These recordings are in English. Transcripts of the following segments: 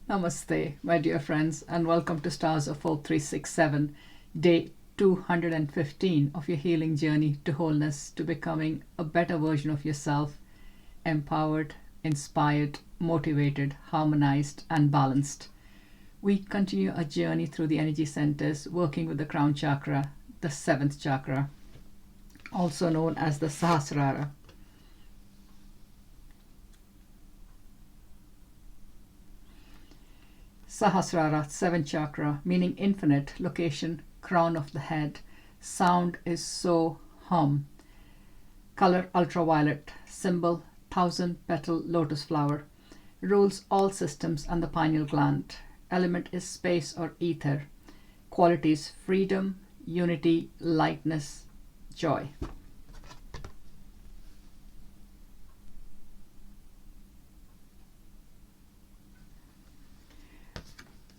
Namaste, my dear friends, and welcome to Stars of Hope 367, day 215 of your healing journey to wholeness, to becoming a better version of yourself, empowered, inspired, motivated, harmonized, and balanced. We continue a journey through the energy centers, working with the crown chakra, the seventh chakra, also known as the Sahasrara. Sahasrara, seventh chakra, meaning infinite, location, crown of the head. Sound is so hum. Color ultraviolet, symbol thousand petal lotus flower. Rules all systems and the pineal gland. Element is space or ether. Qualities freedom, unity, lightness, joy.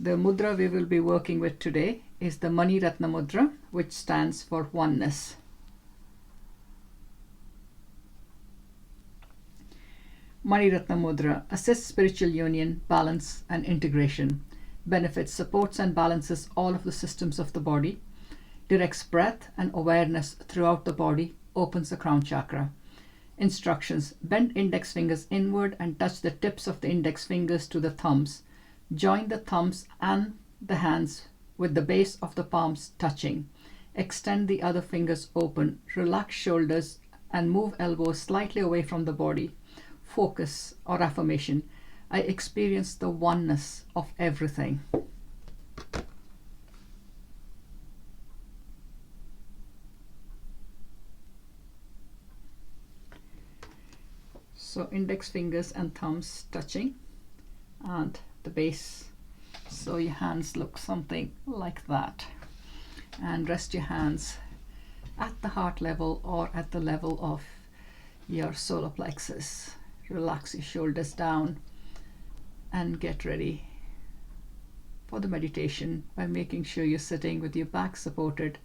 The mudra we will be working with today is the Mani Ratna Mudra, which stands for oneness. Mani Ratna Mudra assists spiritual union, balance, and integration, benefits, supports, and balances all of the systems of the body, directs breath and awareness throughout the body, opens the crown chakra. Instructions: bend index fingers inward and touch the tips of the index fingers to the thumbs. Join the thumbs and the hands with the base of the palms touching. Extend the other fingers open. Relax shoulders and move elbows slightly away from the body. Focus or affirmation: I experience the oneness of everything. So index fingers and thumbs touching and the base, so your hands look something like that, and rest your hands at the heart level or at the level of your solar plexus. Relax your shoulders down and get ready for the meditation by making sure you're sitting with your back supported,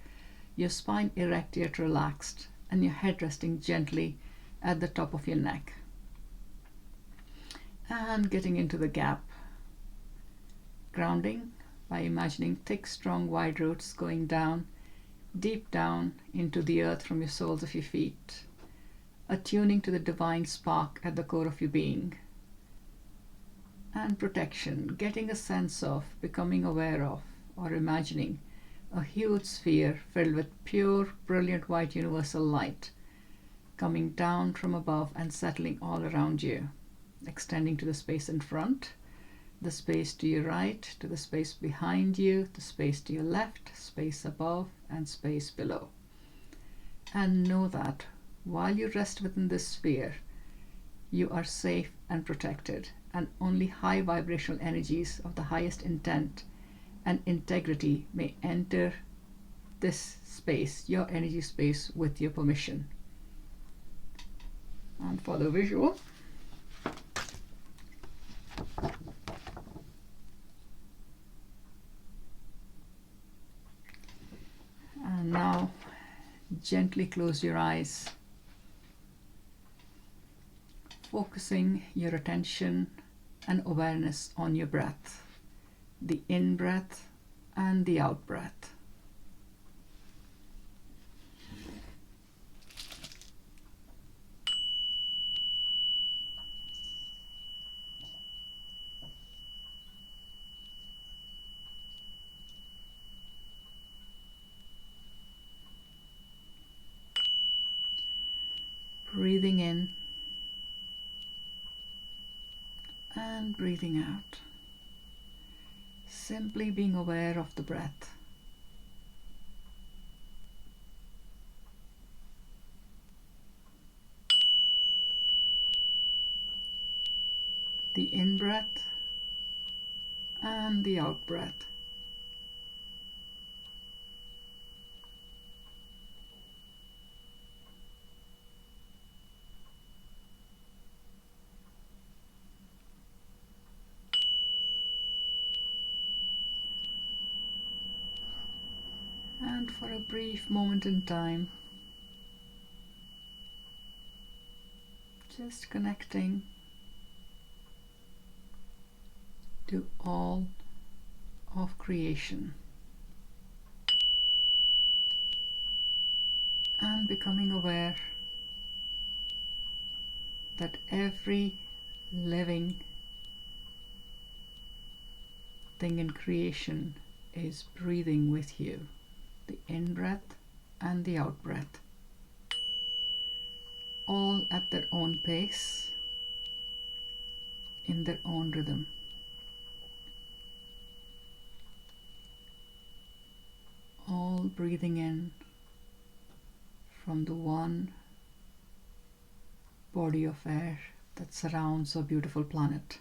your spine erect yet relaxed, and your head resting gently at the top of your neck, and getting into the gap. Grounding by imagining thick, strong, wide roots going down, deep down into the earth from your soles of your feet. Attuning to the divine spark at the core of your being. And protection, getting a sense of, becoming aware of, or imagining a huge sphere filled with pure, brilliant white universal light coming down from above and settling all around you, extending to the space in front, the space to your right, to the space behind you, the space to your left, space above, and space below. And know that while you rest within this sphere, you are safe and protected, and only high vibrational energies of the highest intent and integrity may enter this space, your energy space, with your permission. And for the visual, and now gently close your eyes, focusing your attention and awareness on your breath, the in breath and the out breath. Breathing in and breathing out. Simply being aware of the breath. The in breath and the out breath. And for a brief moment in time, just connecting to all of creation, and becoming aware that every living thing in creation is breathing with you, the in-breath and the out-breath, all at their own pace, in their own rhythm. All breathing in from the one body of air that surrounds our beautiful planet.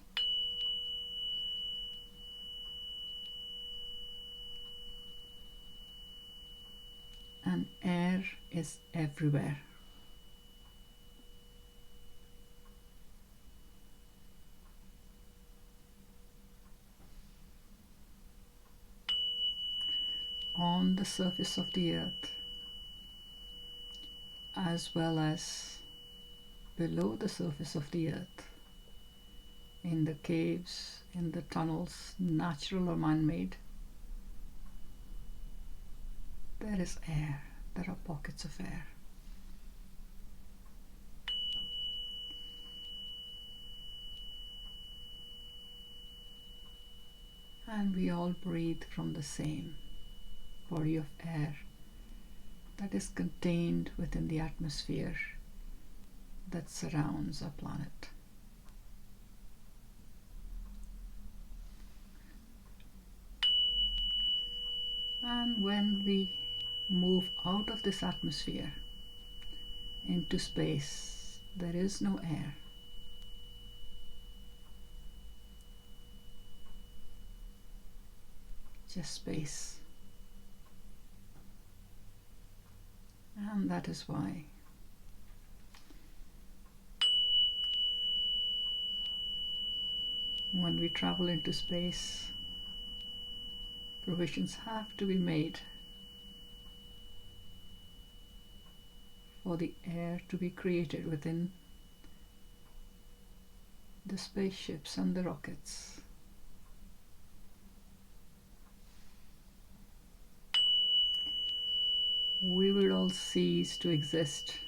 And air is everywhere. On the surface of the earth, as well as below the surface of the earth, in the caves, in the tunnels, natural or man-made, there is air. There are pockets of air. And we all breathe from the same body of air that is contained within the atmosphere that surrounds our planet. And when we move out of this atmosphere into space, there is no air. Just space. And that is why when we travel into space, provisions have to be made for the air to be created within the spaceships and the rockets. We would all cease to exist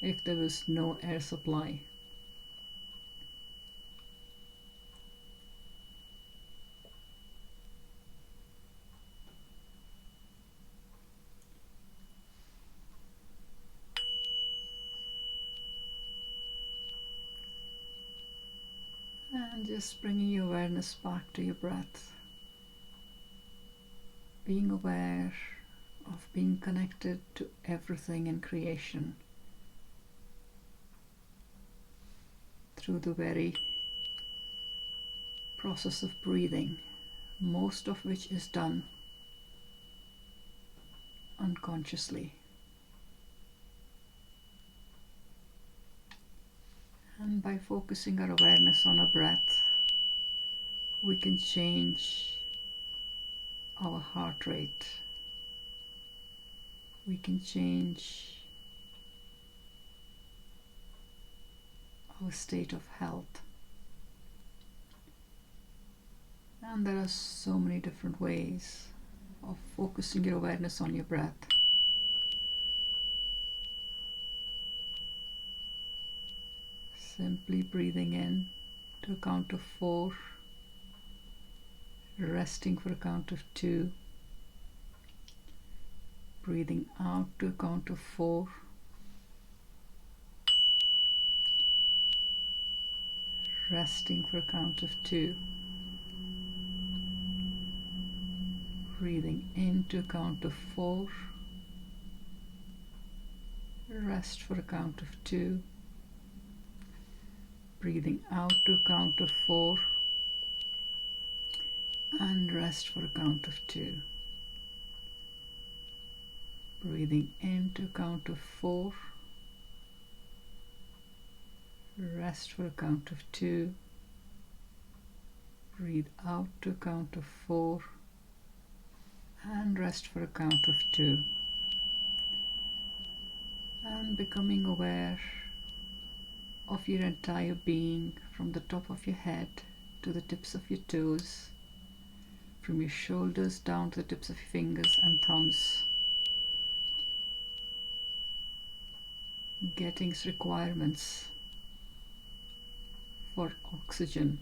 if there was no air supply. And just bringing your awareness back to your breath, being aware of being connected to everything in creation through the very process of breathing, most of which is done unconsciously. And by focusing our awareness on our breath, we can change our heart rate. We can change our state of health. And there are so many different ways of focusing your awareness on your breath. Simply breathing in to a count of 4, resting for a count of 2, breathing out to a count of 4, resting for a count of 2, breathing in to a count of 4, rest for a count of 2, breathing out to a count of 4, and rest for a count of 2. Breathing in to a count of 4, rest for a count of 2, breathe out to a count of 4, and rest for a count of 2. And becoming aware of your entire being from the top of your head to the tips of your toes, from your shoulders down to the tips of your fingers and thumbs, getting its requirements for oxygen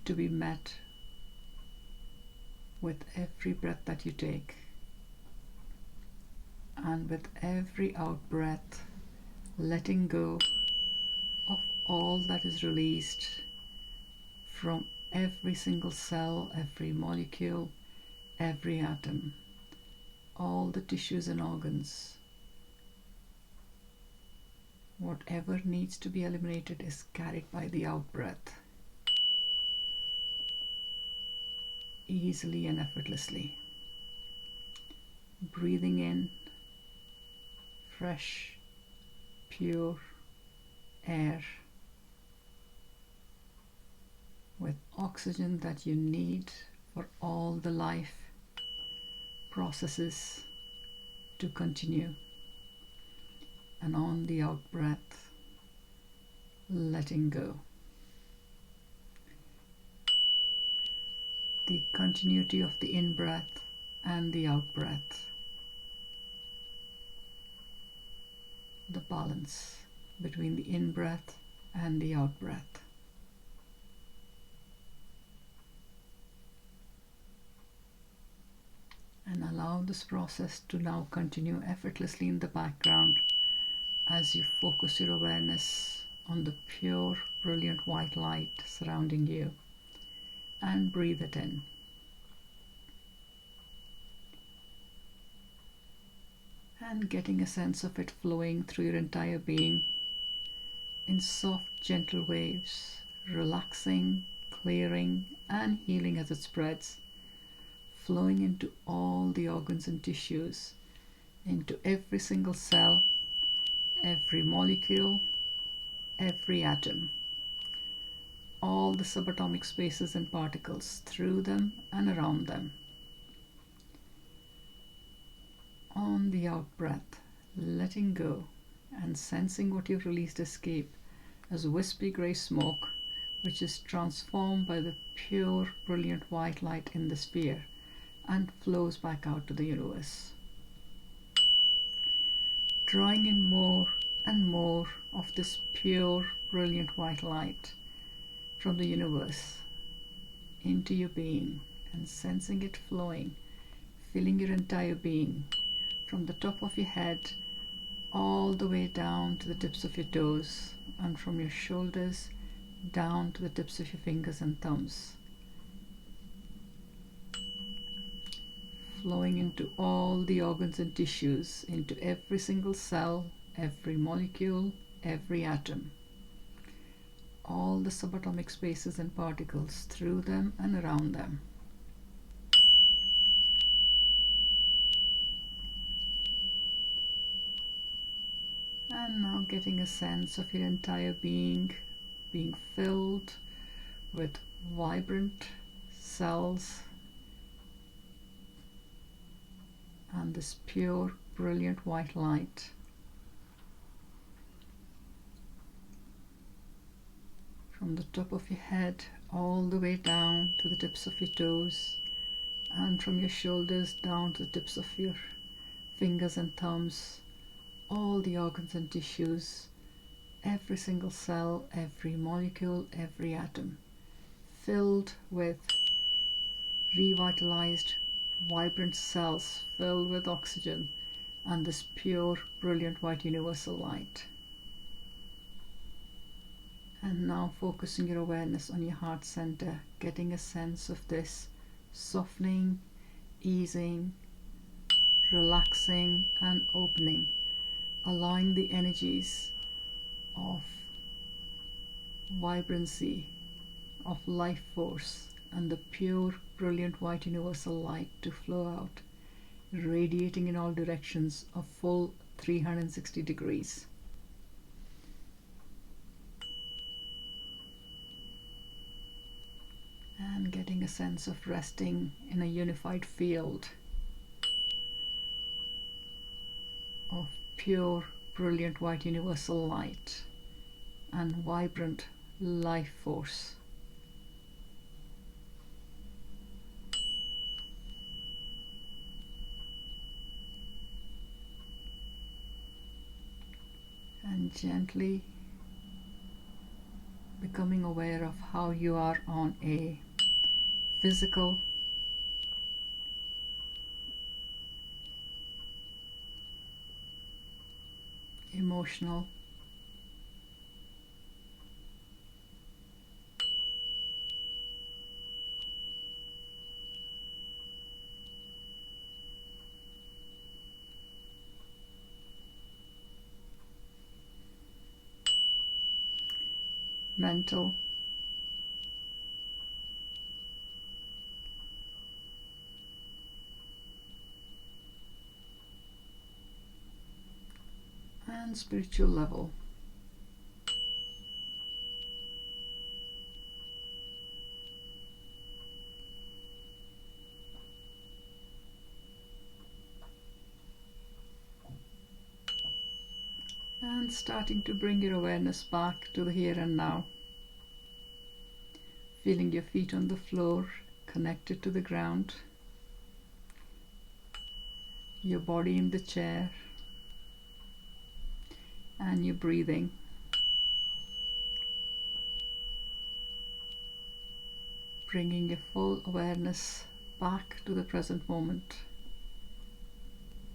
to be met with every breath that you take. And with every out breath, letting go of all that is released from every single cell, every molecule, every atom, all the tissues and organs. Whatever needs to be eliminated is carried by the out breath, easily and effortlessly. Breathing in fresh, pure air with oxygen that you need for all the life processes to continue. And on the out breath, letting go. The continuity of the in breath and the out breath. The balance between the in breath and the out breath. And allow this process to now continue effortlessly in the background as you focus your awareness on the pure, brilliant white light surrounding you, and breathe it in. And getting a sense of it flowing through your entire being in soft, gentle waves, relaxing, clearing, and healing as it spreads, flowing into all the organs and tissues, into every single cell, every molecule, every atom, all the subatomic spaces and particles through them and around them. On the out breath, letting go and sensing what you've released escape as wispy grey smoke, which is transformed by the pure, brilliant white light in the sphere and flows back out to the universe. Drawing in more and more of this pure, brilliant white light from the universe into your being and sensing it flowing, filling your entire being from the top of your head all the way down to the tips of your toes, and from your shoulders down to the tips of your fingers and thumbs, flowing into all the organs and tissues, into every single cell, every molecule, every atom, all the subatomic spaces and particles through them and around them. And now getting a sense of your entire being being filled with vibrant cells and this pure, brilliant white light. From the top of your head all the way down to the tips of your toes, and from your shoulders down to the tips of your fingers and thumbs, all the organs and tissues, every single cell, every molecule, every atom, filled with revitalized, vibrant cells filled with oxygen and this pure, brilliant white universal light. And now focusing your awareness on your heart center, getting a sense of this softening, easing, relaxing, and opening, allowing the energies of vibrancy, of life force, and the pure, brilliant white universal light to flow out, radiating in all directions a full 360 degrees. And getting a sense of resting in a unified field of pure, brilliant white universal light and vibrant life force, Gently becoming aware of how you are on a physical, emotional, mental, and spiritual level. And starting to bring your awareness back to the here and now. Feeling your feet on the floor, connected to the ground. Your body in the chair. And your breathing. Bringing your full awareness back to the present moment.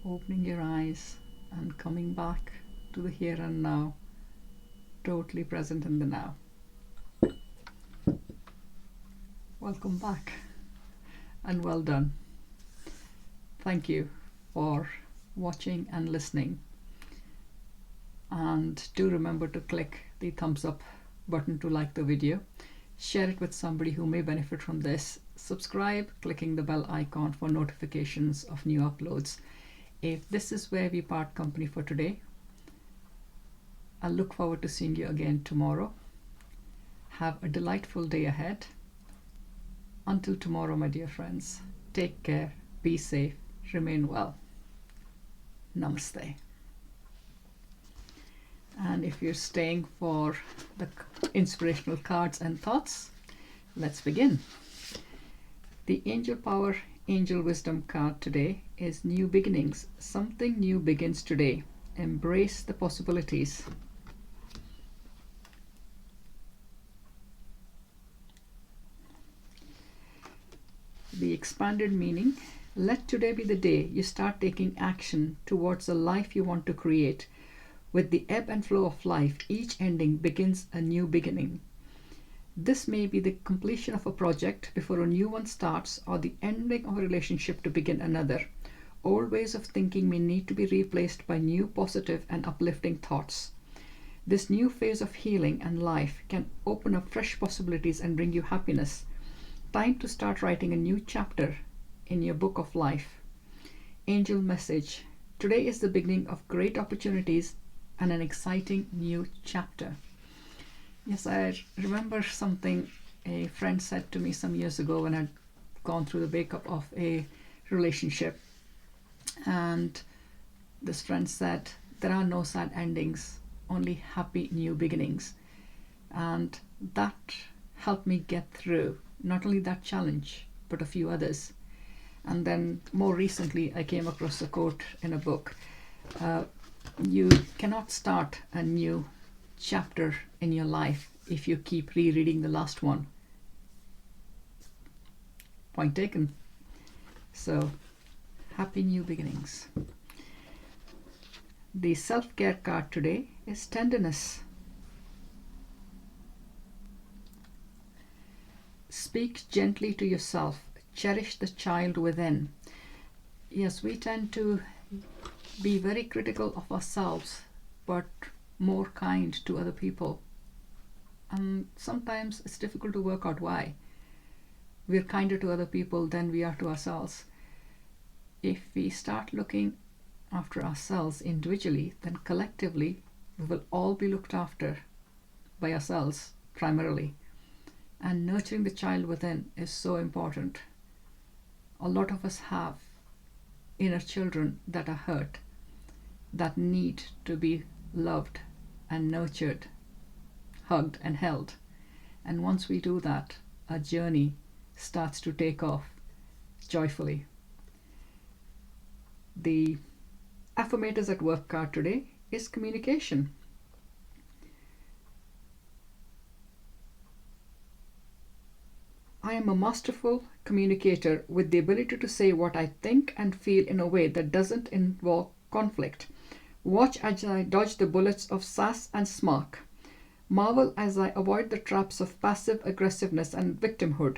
Opening your eyes and coming back to the here and now, totally present in the now. Welcome back and well done. Thank you for watching and listening. And do remember to click the thumbs up button to like the video. Share it with somebody who may benefit from this. Subscribe, clicking the bell icon for notifications of new uploads. If this is where we part company for today, I look forward to seeing you again tomorrow. Have a delightful day ahead. Until tomorrow, my dear friends, take care, be safe, remain well. Namaste. And if you're staying for the inspirational cards and thoughts, let's begin. The Angel Power, Angel Wisdom card today is New Beginnings. Something new begins today. Embrace the possibilities. The expanded meaning, let today be the day you start taking action towards the life you want to create. With the ebb and flow of life, each ending begins a new beginning. This may be the completion of a project before a new one starts, or the ending of a relationship to begin another. Old ways of thinking may need to be replaced by new positive and uplifting thoughts. This new phase of healing and life can open up fresh possibilities and bring you happiness. Time to start writing a new chapter in your book of life. Angel message. Today is the beginning of great opportunities and an exciting new chapter. Yes, I remember something a friend said to me some years ago when I'd gone through the breakup of a relationship. And this friend said, there are no sad endings, only happy new beginnings. And that helped me get through not only that challenge, but a few others. And then more recently, I came across a quote in a book. You cannot start a new chapter in your life if you keep rereading the last one. Point taken. So, happy new beginnings. The self-care card today is tenderness. Speak gently to yourself. Cherish the child within. Yes, we tend to be very critical of ourselves, but more kind to other people. And sometimes it's difficult to work out why. We're kinder to other people than we are to ourselves. If we start looking after ourselves individually, then collectively we will all be looked after by ourselves primarily. And nurturing the child within is so important. A lot of us have inner children that are hurt, that need to be loved and nurtured, hugged and held. And once we do that, our journey starts to take off joyfully. The affirmators at work card today is communication. I am a masterful communicator with the ability to say what I think and feel in a way that doesn't involve conflict. Watch as I dodge the bullets of sass and smirk. Marvel as I avoid the traps of passive aggressiveness and victimhood.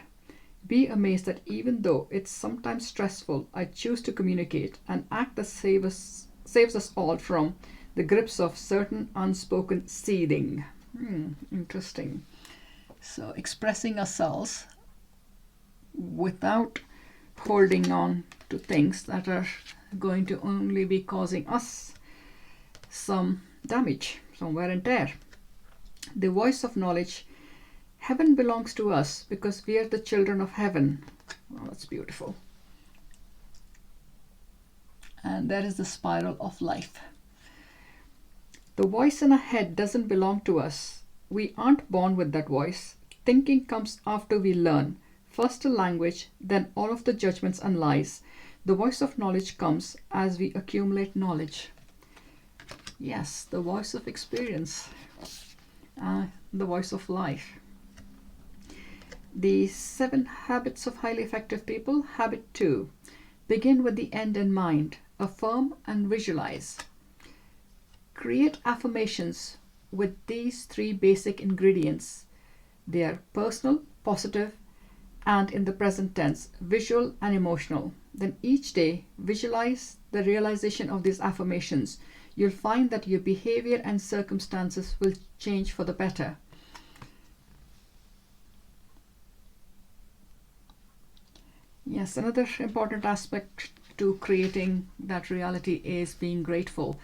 Be amazed that even though it's sometimes stressful, I choose to communicate, an act that saves us all from the grips of certain unspoken seething. Interesting. So expressing ourselves without holding on to things that are going to only be causing us some damage, some wear and tear. The voice of knowledge. Heaven belongs to us because we are the children of heaven. Oh, that's beautiful. And there is the spiral of life. The voice in our head doesn't belong to us. We aren't born with that voice. Thinking comes after we learn. First a language, then all of the judgments and lies. The voice of knowledge comes as we accumulate knowledge. Yes, the voice of experience. The voice of life. The 7 habits of highly effective people. Habit 2. Begin with the end in mind. Affirm and visualize. Create affirmations with these 3 basic ingredients. They are personal, positive, and in the present tense, visual and emotional. Then each day, visualize the realization of these affirmations. You'll find that your behavior and circumstances will change for the better. Yes, another important aspect to creating that reality is being grateful.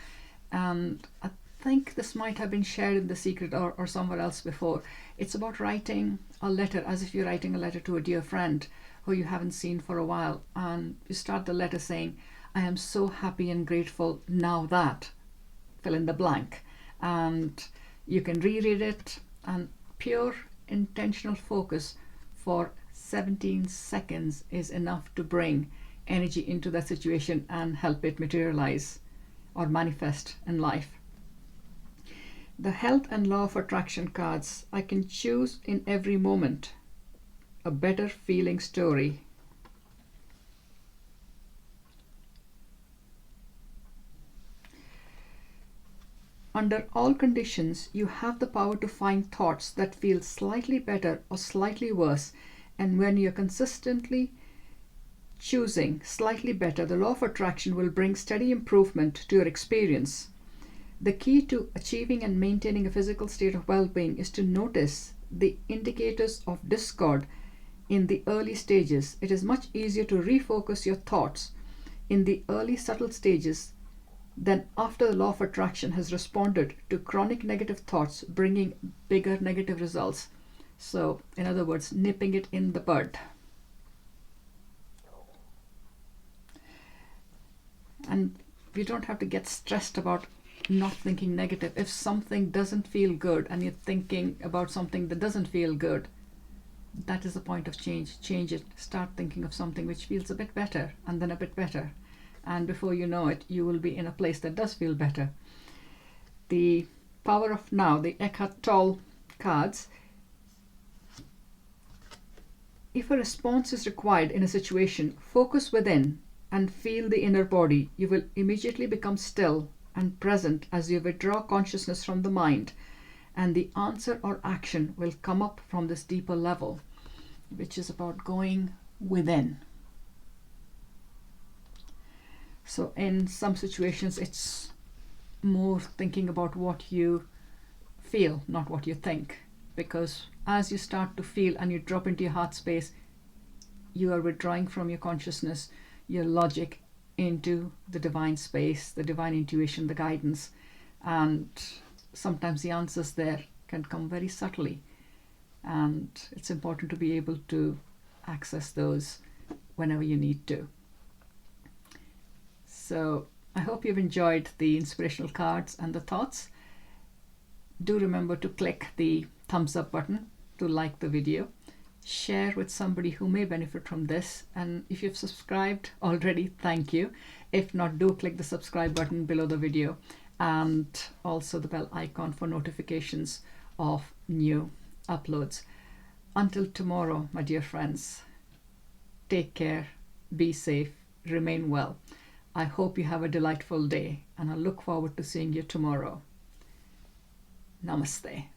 And I think this might have been shared in The Secret or somewhere else before. It's about writing a letter as if you're writing a letter to a dear friend who you haven't seen for a while. And you start the letter saying, I am so happy and grateful now that, fill in the blank. And you can reread it, and pure intentional focus for 17 seconds is enough to bring energy into that situation and help it materialize or manifest in life. The health and law of attraction cards. I can choose in every moment a better feeling story. Under all conditions, you have the power to find thoughts that feel slightly better or slightly worse. And when you're consistently choosing slightly better, the law of attraction will bring steady improvement to your experience. The key to achieving and maintaining a physical state of well-being is to notice the indicators of discord in the early stages. It is much easier to refocus your thoughts in the early subtle stages than after the law of attraction has responded to chronic negative thoughts, bringing bigger negative results. So, in other words, nipping it in the bud. And you don't have to get stressed about not thinking negative. If something doesn't feel good and you're thinking about something that doesn't feel good, that is the point of change. Change it. Start thinking of something which feels a bit better, and then a bit better. And before you know it, you will be in a place that does feel better. The power of now, the Eckhart Tolle cards. If a response is required in a situation, focus within and feel the inner body. You will immediately become still and present as you withdraw consciousness from the mind, and the answer or action will come up from this deeper level, which is about going within. So in some situations, it's more thinking about what you feel, not what you think. Because as you start to feel and you drop into your heart space, you are withdrawing from your consciousness, your logic, into the divine space, the divine intuition, the guidance. And sometimes the answers there can come very subtly. And it's important to be able to access those whenever you need to. So I hope you've enjoyed the inspirational cards and the thoughts. Do remember to click the thumbs up button to like the video. Share with somebody who may benefit from this. And if you've subscribed already, thank you. If not, do click the subscribe button below the video, and also the bell icon for notifications of new uploads. Until tomorrow, my dear friends, take care, be safe, remain well. I hope you have a delightful day, and I look forward to seeing you tomorrow. Namaste.